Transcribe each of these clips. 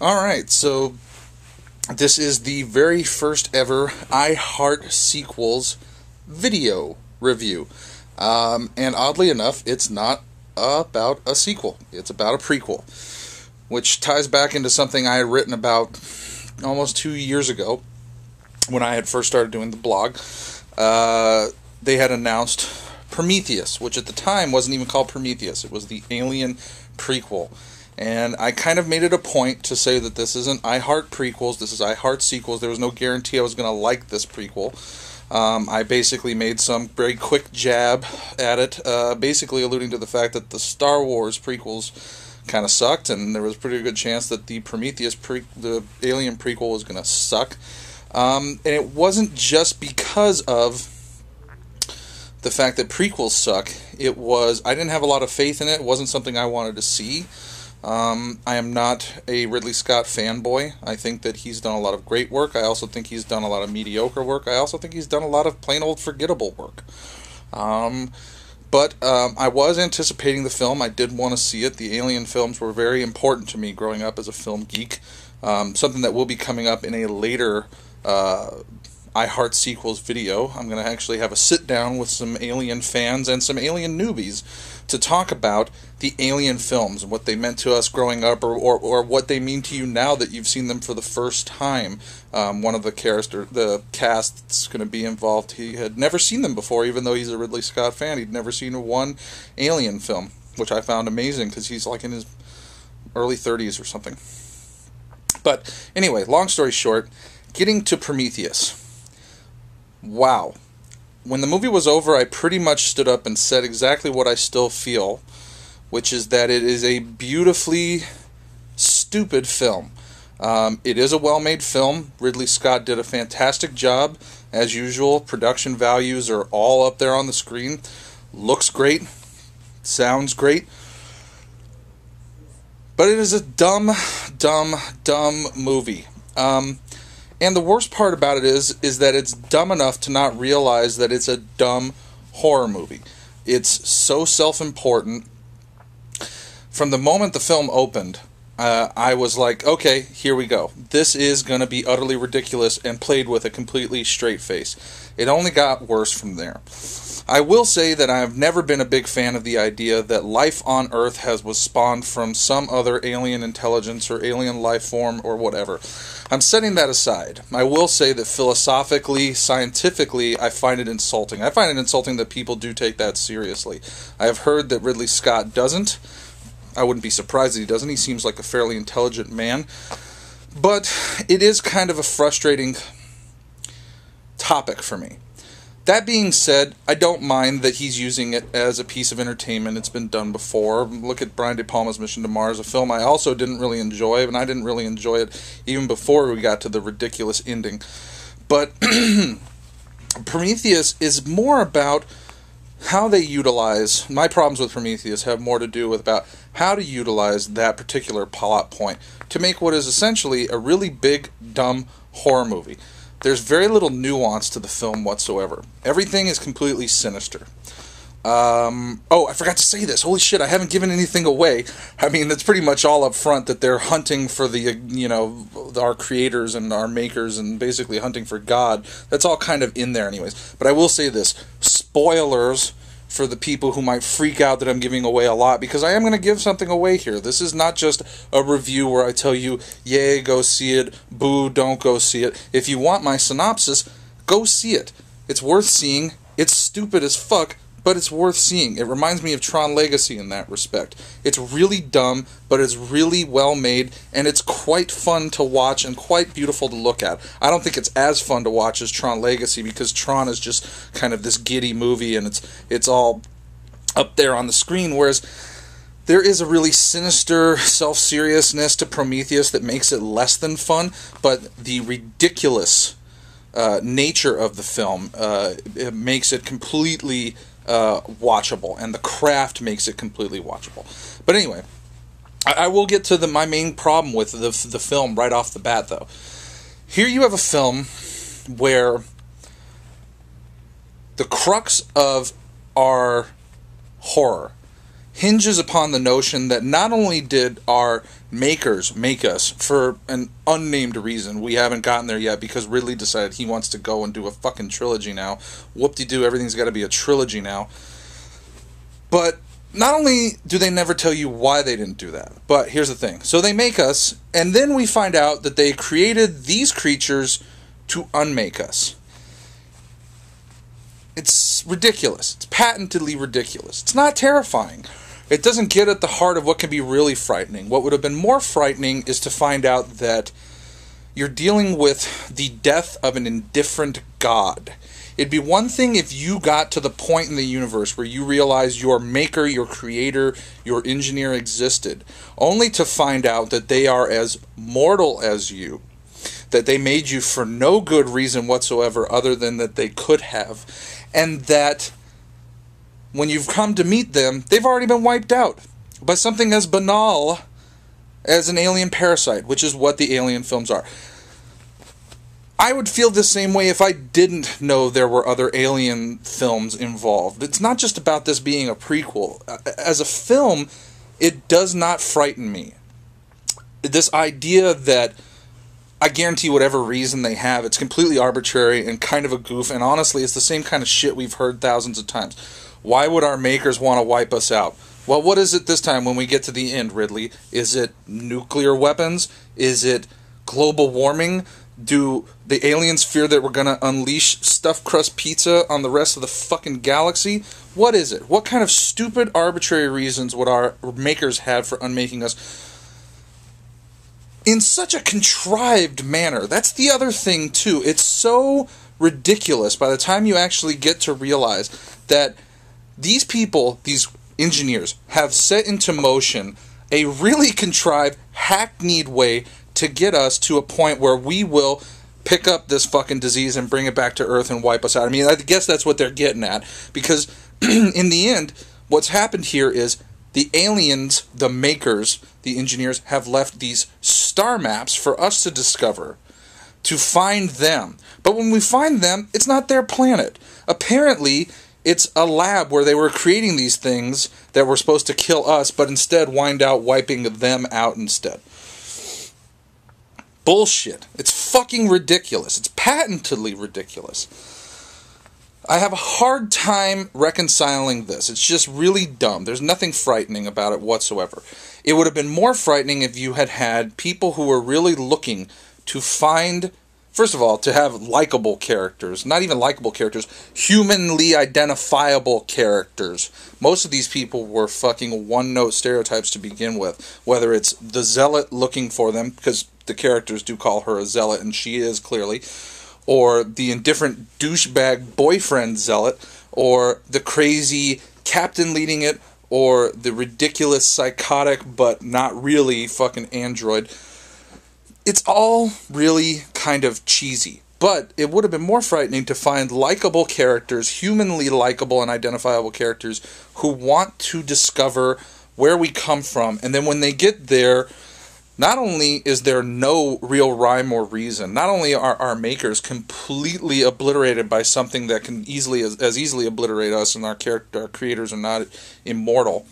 Alright, so this is the very first ever I Heart Sequels video review. And oddly enough, it's not about a sequel. It's about a prequel, which ties back into something I had written about almost 2 years ago when I had first started doing the blog. They had announced Prometheus, which at the time wasn't even called Prometheus. It was the Alien prequel. And I kind of made it a point to say that this isn't I Heart Prequels, this is I Heart Sequels. There was no guarantee I was going to like this prequel. I basically made some very quick jab at it, basically alluding to the fact that the Star Wars prequels kind of sucked, and there was a pretty good chance that the Prometheus, the Alien prequel, was going to suck. And it wasn't just because of the fact that prequels suck. It was, I didn't have a lot of faith in it. It wasn't something I wanted to see. I am not a Ridley Scott fanboy. I think that he's done a lot of great work. I also think he's done a lot of mediocre work. I also think he's done a lot of plain old forgettable work. But I was anticipating the film. I did want to see it. The Alien films were very important to me growing up as a film geek. Something that will be coming up in a later I Heart Sequels video. I'm going to actually have a sit down with some Alien fans and some Alien newbies to talk about the Alien films and what they meant to us growing up, or what they mean to you now that you've seen them for the first time. One of the cast that's going to be involved, he had never seen them before, even though he's a Ridley Scott fan. He'd never seen one Alien film, which I found amazing because he's like in his early 30s or something. But anyway, long story short, getting to Prometheus. Wow. When the movie was over, I pretty much stood up and said exactly what I still feel, which is that it is a beautifully stupid film. It is a well-made film. Ridley Scott did a fantastic job. As usual, production values are all up there on the screen. Looks great. Sounds great. But it is a dumb movie. And the worst part about it is that it's dumb enough to not realize that it's a dumb horror movie. It's so self-important. From the moment the film opened, I was like, okay, here we go. This is going to be utterly ridiculous and played with a completely straight face. It only got worse from there. I will say that I've never been a big fan of the idea that life on Earth was spawned from some other alien intelligence or alien life form or whatever. I'm setting that aside. I will say that philosophically, scientifically, I find it insulting. I find it insulting that people do take that seriously. I have heard that Ridley Scott doesn't. I wouldn't be surprised that he doesn't. He seems like a fairly intelligent man. But it is kind of a frustrating topic for me. That being said, I don't mind that he's using it as a piece of entertainment. It's been done before. Look at Brian De Palma's Mission to Mars, a film I also didn't really enjoy, and I didn't really enjoy it even before we got to the ridiculous ending. But Prometheus is more about how they utilize, my problems with Prometheus have more to do with about how to utilize that particular plot point to make what is essentially a really big, dumb horror movie. There's very little nuance to the film whatsoever. Everything is completely sinister. Oh, I forgot to say this. Holy shit, I haven't given anything away. I mean, it's pretty much all up front that they're hunting for our creators and our makers and basically hunting for God. That's all kind of in there anyways. But I will say this. Spoilers for the people who might freak out that I'm giving away a lot, because I am going to give something away here. This is not just a review where I tell you, yay, go see it, boo, don't go see it. If you want my synopsis, go see it. It's worth seeing. It's stupid as fuck, but it's worth seeing. It reminds me of Tron Legacy in that respect. It's really dumb, but it's really well made, and it's quite fun to watch and quite beautiful to look at. I don't think it's as fun to watch as Tron Legacy, because Tron is just kind of this giddy movie, and it's all up there on the screen, whereas there is a really sinister self-seriousness to Prometheus that makes it less than fun, but the ridiculous nature of the film it makes it completely watchable, and the craft makes it completely watchable. But anyway, I will get to my main problem with the film right off the bat, though. Here you have a film where the crux of our horror hinges upon the notion that not only did our makers make us for an unnamed reason, we haven't gotten there yet because Ridley decided he wants to go and do a fucking trilogy now. Whoop-de-doo, everything's got to be a trilogy now. But not only do they never tell you why they didn't do that, but here's the thing. So they make us, and then we find out that they created these creatures to unmake us. It's ridiculous. It's patently ridiculous. It's not terrifying. It doesn't get at the heart of what can be really frightening. What would have been more frightening is to find out that you're dealing with the death of an indifferent god. It'd be one thing if you got to the point in the universe where you realize your maker, your creator, your engineer existed, only to find out that they are as mortal as you, that they made you for no good reason whatsoever other than that they could have, and that when you've come to meet them, they've already been wiped out by something as banal as an alien parasite, which is what the alien films are. I would feel the same way if I didn't know there were other alien films involved. It's not just about this being a prequel. As a film, it does not frighten me. This idea that I guarantee whatever reason they have, it's completely arbitrary and kind of a goof, and honestly, it's the same kind of shit we've heard thousands of times. Why would our makers want to wipe us out? Well, what is it this time when we get to the end, Ridley? Is it nuclear weapons? Is it global warming? Do the aliens fear that we're going to unleash stuffed crust pizza on the rest of the fucking galaxy? What is it? What kind of stupid, arbitrary reasons would our makers have for unmaking us in such a contrived manner? That's the other thing, too. It's so ridiculous by the time you actually get to realize that these people, these engineers, have set into motion a really contrived, hackneyed way to get us to a point where we will pick up this fucking disease and bring it back to Earth and wipe us out. I mean, I guess that's what they're getting at, because in the end, what's happened here is the aliens, the makers, the engineers, have left these star maps for us to discover, to find them. But when we find them, it's not their planet. Apparently, it's a lab where they were creating these things that were supposed to kill us, but instead wind out wiping them out instead. Bullshit. It's fucking ridiculous. It's patently ridiculous. I have a hard time reconciling this. It's just really dumb. There's nothing frightening about it whatsoever. It would have been more frightening if you had had people who were really looking to find, first of all, to have likable characters. Not even likable characters. Humanly identifiable characters. Most of these people were fucking one-note stereotypes to begin with. Whether it's the zealot looking for them, because the characters do call her a zealot, and she is clearly, or the indifferent douchebag boyfriend zealot, or the crazy captain leading it, or the ridiculous psychotic but not really fucking android. It's all really kind of cheesy, but it would have been more frightening to find likable characters, humanly likable and identifiable characters who want to discover where we come from, and then when they get there, not only is there no real rhyme or reason, not only are our makers completely obliterated by something that can easily as easily obliterate us, and our creators are not immortal,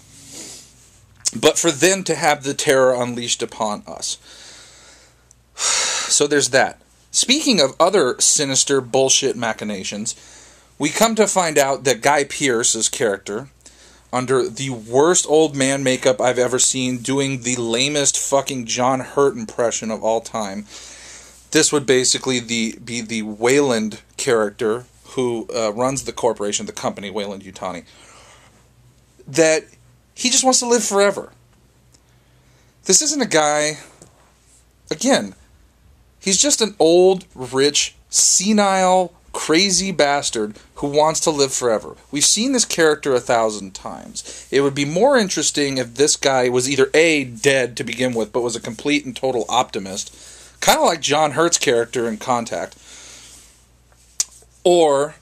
but for them to have the terror unleashed upon us. So there's that. Speaking of other sinister bullshit machinations, we come to find out that Guy Pearce's character, under the worst old man makeup I've ever seen, doing the lamest fucking John Hurt impression of all time. This would basically be the Wayland character who runs the corporation, the company, Wayland-Yutani. That he just wants to live forever. This isn't a guy, again, he's just an old, rich, senile, crazy bastard who wants to live forever. We've seen this character 1,000 times. It would be more interesting if this guy was either A, dead to begin with, but was a complete and total optimist, kind of like John Hurt's character in Contact, or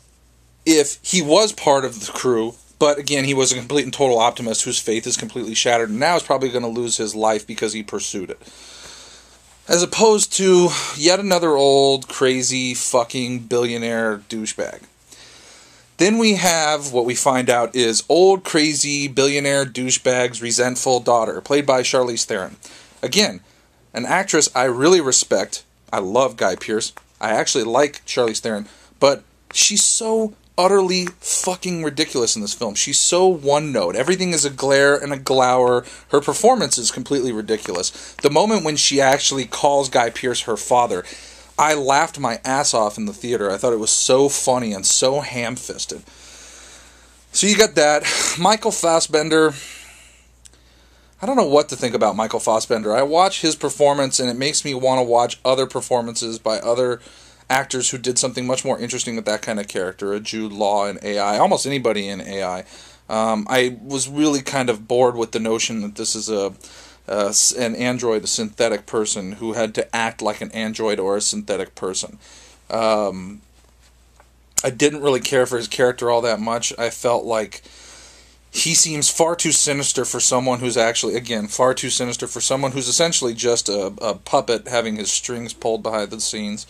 if he was part of the crew, but again, he was a complete and total optimist whose faith is completely shattered, and now is probably going to lose his life because he pursued it. As opposed to yet another old, crazy, fucking billionaire douchebag. Then we have what we find out is old, crazy, billionaire, douchebag's resentful daughter, played by Charlize Theron. Again, an actress I really respect. I love Guy Pearce. I actually like Charlize Theron. But she's so utterly fucking ridiculous in this film. She's so one-note. Everything is a glare and a glower. Her performance is completely ridiculous. The moment when she actually calls Guy Pearce her father, I laughed my ass off in the theater. I thought it was so funny and so ham-fisted. So you got that. Michael Fassbender. I don't know what to think about Michael Fassbender. I watch his performance and it makes me want to watch other performances by other actors who did something much more interesting with that kind of character. A Jude Law in AI. Almost anybody in AI. I was really kind of bored with the notion that this is an android, a synthetic person who had to act like an android or a synthetic person. I didn't really care for his character all that much. I felt like he seems far too sinister for someone who's actually, again, far too sinister for someone who's essentially just a puppet having his strings pulled behind the scenes.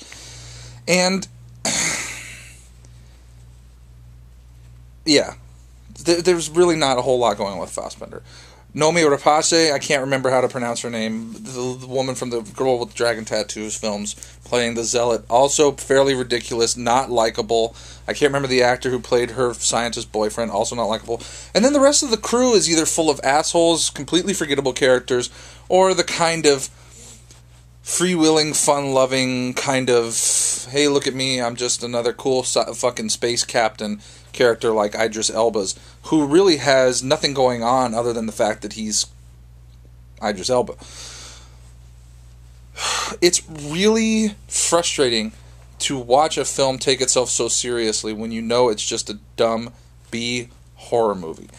And, yeah, there's really not a whole lot going on with Fassbender. Noomi Rapace, I can't remember how to pronounce her name, the woman from the Girl with Dragon Tattoos films, playing the Zealot, also fairly ridiculous, not likable. I can't remember the actor who played her scientist boyfriend, also not likable. And then the rest of the crew is either full of assholes, completely forgettable characters, or the kind of freewheeling, fun-loving kind of, hey, look at me, I'm just another cool fucking space captain character like Idris Elba's, who really has nothing going on other than the fact that he's Idris Elba. It's really frustrating to watch a film take itself so seriously when you know it's just a dumb B horror movie.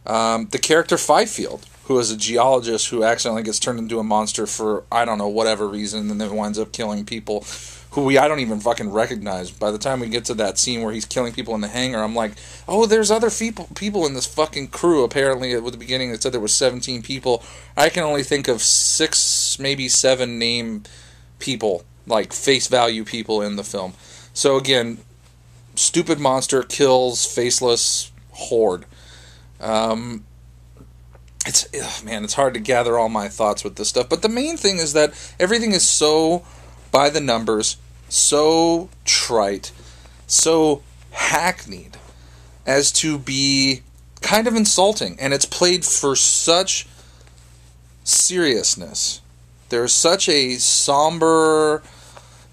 The character Fifield, who is a geologist who accidentally gets turned into a monster for, I don't know, whatever reason, and then winds up killing people who I don't even fucking recognize. By the time we get to that scene where he's killing people in the hangar, I'm like, oh, there's other people in this fucking crew. Apparently, at the beginning, it said there was 17 people. I can only think of 6, maybe 7 name people, like face value people in the film. So again, stupid monster kills faceless horde. It's hard to gather all my thoughts with this stuff. But the main thing is that everything is so by the numbers, so trite, so hackneyed, as to be kind of insulting. And it's played for such seriousness. There's such a somber,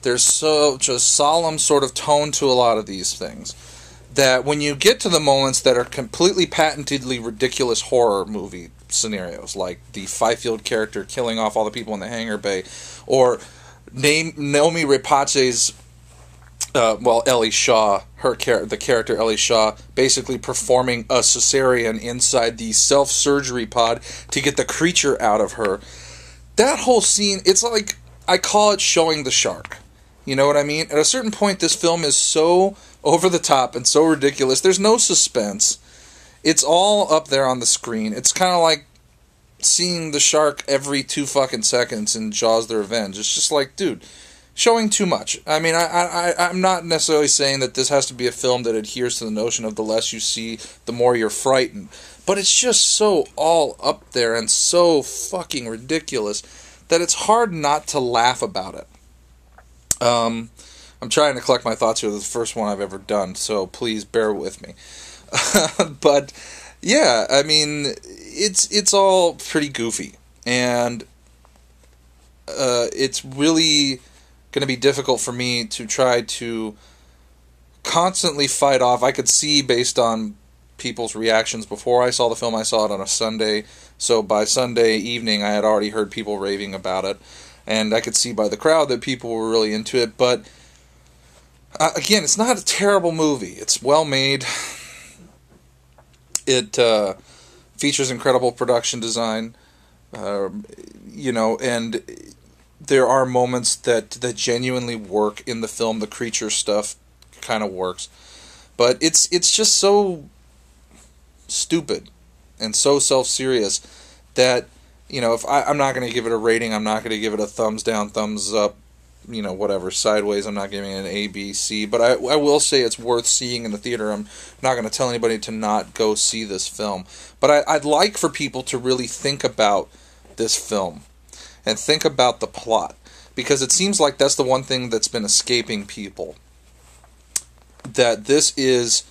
there's such a solemn sort of tone to a lot of these things, that when you get to the moments that are completely patentedly ridiculous horror movie scenarios, like the Fifield character killing off all the people in the hangar bay, or Noomi Rapace's, Ellie Shaw, the character Ellie Shaw, basically performing a cesarean inside the self-surgery pod to get the creature out of her. That whole scene, it's like, I call it showing the shark. You know what I mean? At a certain point, this film is so over the top and so ridiculous. There's no suspense. It's all up there on the screen. It's kind of like seeing the shark every 2 fucking seconds in Jaws the Revenge. It's just like, dude, showing too much. I mean, I'm not necessarily saying that this has to be a film that adheres to the notion of the less you see, the more you're frightened. But it's just so all up there and so fucking ridiculous that it's hard not to laugh about it. I'm trying to collect my thoughts here. This is the first one I've ever done, so please bear with me. But yeah, I mean, it's all pretty goofy, and it's really going to be difficult for me to try to constantly fight off. I could see, based on people's reactions before I saw the film, I saw it on a Sunday, so by Sunday evening I had already heard people raving about it, and I could see by the crowd that people were really into it. But again, it's not a terrible movie. It's well made. It features incredible production design, and there are moments that genuinely work in the film. The creature stuff kind of works, but it's just so stupid and so self-serious that, if I'm not going to give it a rating, I'm not going to give it a thumbs down, thumbs up, whatever, sideways. I'm not giving it an A, B, C, but I will say it's worth seeing in the theater. I'm not going to tell anybody to not go see this film. But I'd like for people to really think about this film and think about the plot, because it seems like that's the one thing that's been escaping people. That this is,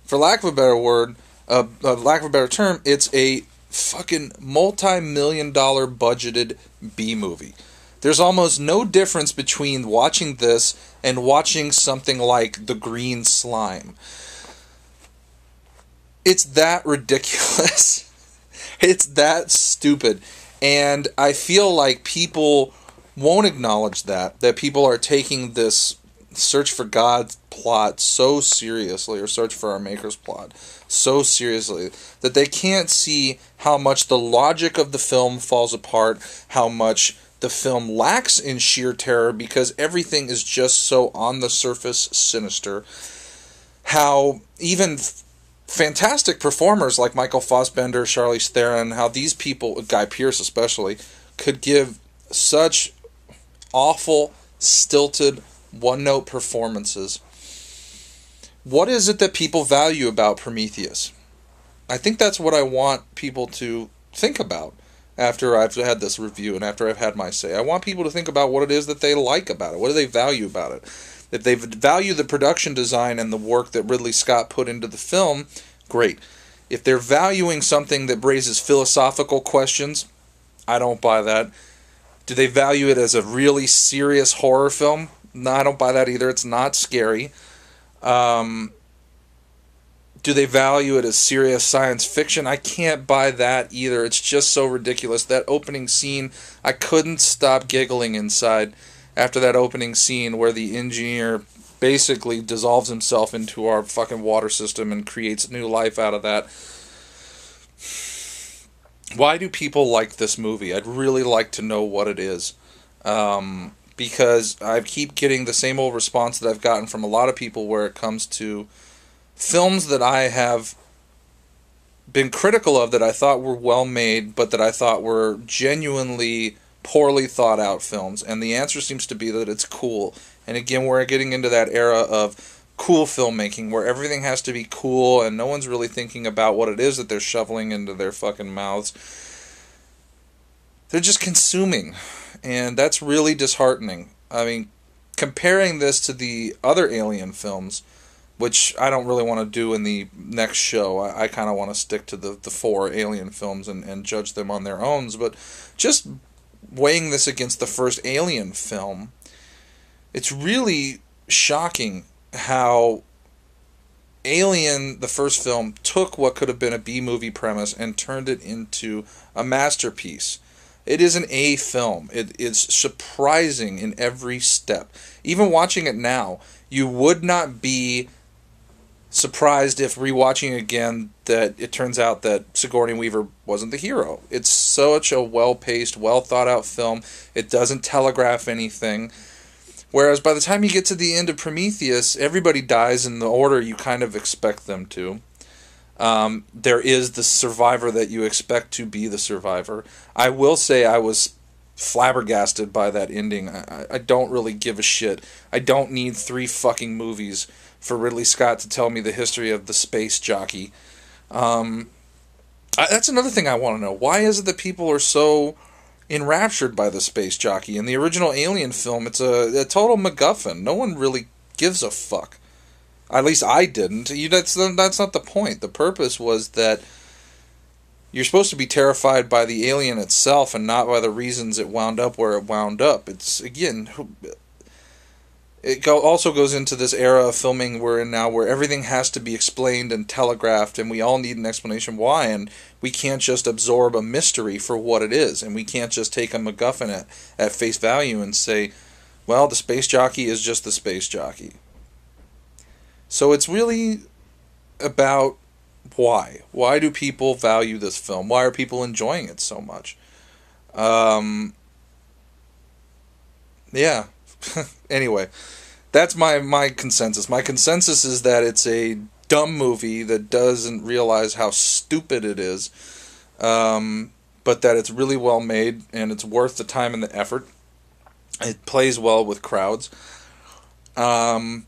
for lack of a better word, lack of a better term, it's a fucking multi-million-dollar budgeted B-movie. There's almost no difference between watching this and watching something like The Green Slime. It's that ridiculous. It's that stupid. And I feel like people won't acknowledge that people are taking this Search for God's plot so seriously, or Search for Our Maker's plot so seriously, that they can't see how much the logic of the film falls apart, how much the film lacks in sheer terror because everything is just so on the surface sinister, how even fantastic performers like Michael Fassbender, Charlize Theron, how these people, Guy Pearce especially, could give such awful, stilted, one-note performances. What is it that people value about Prometheus? I think that's what I want people to think about after I've had this review and after I've had my say. I want people to think about what it is that they like about it. What do they value about it? If they value the production design and the work that Ridley Scott put into the film, great. If they're valuing something that raises philosophical questions, I don't buy that. Do they value it as a really serious horror film? No, I don't buy that either. It's not scary. Do they value it as serious science fiction? I can't buy that either. It's just so ridiculous. That opening scene, I couldn't stop giggling inside after that opening scene where the engineer basically dissolves himself into our fucking water system and creates new life out of that. Why do people like this movie? I'd really like to know what it is. Because I keep getting the same old response that I've gotten from a lot of people where it comes to films that I have been critical of, that I thought were well made, but that I thought were genuinely poorly thought out films. And the answer seems to be that it's cool. And again, we're getting into that era of cool filmmaking where everything has to be cool and no one's really thinking about what it is that they're shoveling into their fucking mouths. They're just consuming. And that's really disheartening. I mean, comparing this to the other Alien films, which I don't really want to do in the next show. I kind of want to stick to the 4 Alien films and judge them on their own. But just weighing this against the first Alien film, it's really shocking how Alien, the first film, took what could have been a B-movie premise and turned it into a masterpiece. It is an A film. It is surprising in every step. Even watching it now, you would not be surprised if rewatching again that it turns out that Sigourney Weaver wasn't the hero. It's such a well-paced, well-thought-out film. It doesn't telegraph anything. Whereas by the time you get to the end of Prometheus, everybody dies in the order you kind of expect them to. There is the survivor that you expect to be the survivor. I will say I was flabbergasted by that ending. I don't really give a shit. I don't need 3 fucking movies for Ridley Scott to tell me the history of the space jockey. That's another thing I want to know. Why is it that people are so enraptured by the space jockey? In the original Alien film, it's a total MacGuffin. No one really gives a fuck. At least I didn't. That's not the point. The purpose was that you're supposed to be terrified by the alien itself and not by the reasons it wound up where it wound up. It's, again, also goes into this era of filming we're in now where everything has to be explained and telegraphed, and we all need an explanation why, and we can't just absorb a mystery for what it is, and we can't just take a MacGuffin at face value and say, well, the space jockey is just the space jockey. So it's really about why. Why do people value this film? Why are people enjoying it so much? Yeah. Anyway, that's my consensus. My consensus is that it's a dumb movie that doesn't realize how stupid it is, but that it's really well made and it's worth the time and the effort. It plays well with crowds. But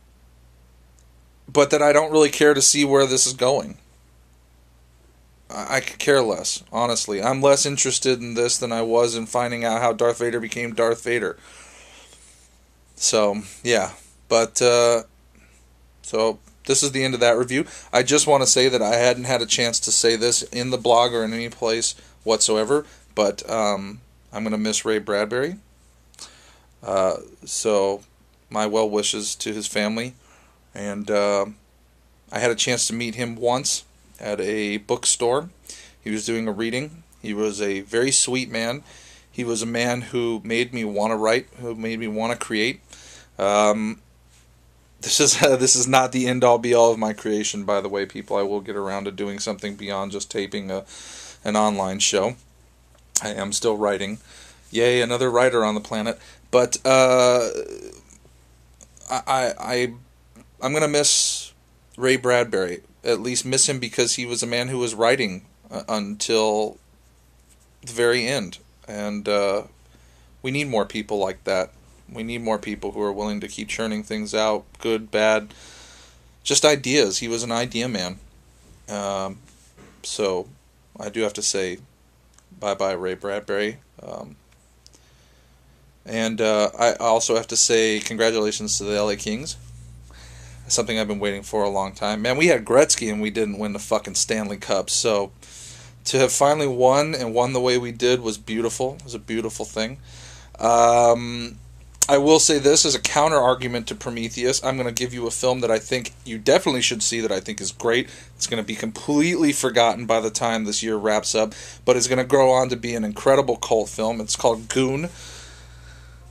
that I don't really care to see where this is going. I could care less, honestly. I'm less interested in this than I was in finding out how Darth Vader became Darth Vader. So, yeah. But, so, this is the end of that review. I just want to say that I hadn't had a chance to say this in the blog or in any place whatsoever, but I'm going to miss Ray Bradbury. So, my well wishes to his family. And I had a chance to meet him once at a bookstore. He was doing a reading. He was a very sweet man. He was a man who made me want to write, who made me want to create. This is not the end-all be-all of my creation, by the way, people. I will get around to doing something beyond just taping an online show. I am still writing. Yay, another writer on the planet. But I'm going to miss Ray Bradbury. At least miss him because he was a man who was writing until the very end. And we need more people like that. We need more people who are willing to keep churning things out, good, bad, just ideas. He was an idea man. So I do have to say bye-bye, Ray Bradbury. And I also have to say congratulations to the LA Kings. Something I've been waiting for a long time. Man, we had Gretzky and we didn't win the fucking Stanley Cup. So to have finally won and won the way we did was beautiful. It was a beautiful thing. I will say this as a counter-argument to Prometheus. I'm going to give you a film that I think you definitely should see that I think is great. It's going to be completely forgotten by the time this year wraps up, but it's going to grow on to be an incredible cult film. It's called Goon.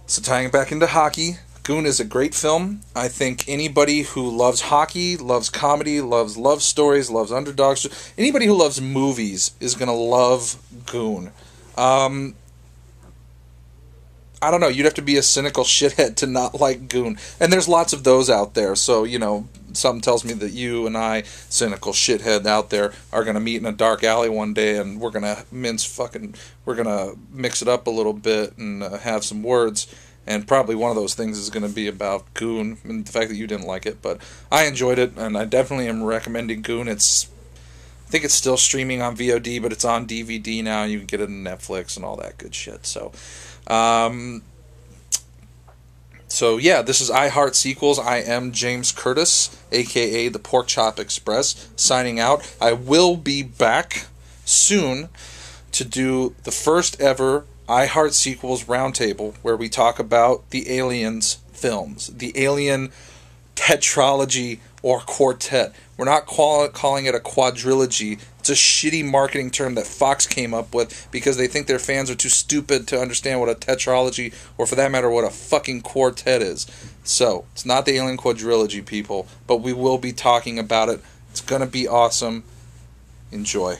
So tying it back into hockey, Goon is a great film. I think anybody who loves hockey, loves comedy, loves love stories, loves underdogs, anybody who loves movies is going to love Goon. I don't know, you'd have to be a cynical shithead to not like Goon. And there's lots of those out there, so, you know, something tells me that you and I, cynical shithead out there, are going to meet in a dark alley one day and we're going to we're going to mix it up a little bit and have some words. And probably one of those things is going to be about Goon and the fact that you didn't like it. But I enjoyed it, and I definitely am recommending Goon. I think it's still streaming on VOD, but it's on DVD now, and you can get it on Netflix and all that good shit. So yeah, this is I Heart Sequels. I am James Curtis, a.k.a. the Pork Chop Express, signing out. I will be back soon to do the first ever I Heart Sequels Roundtable, where we talk about the Aliens films, the Alien tetralogy or quartet. We're not calling it a quadrilogy. It's a shitty marketing term that Fox came up with because they think their fans are too stupid to understand what a tetralogy, or for that matter, what a fucking quartet is. So, it's not the Alien quadrilogy, people, but we will be talking about it. It's going to be awesome. Enjoy.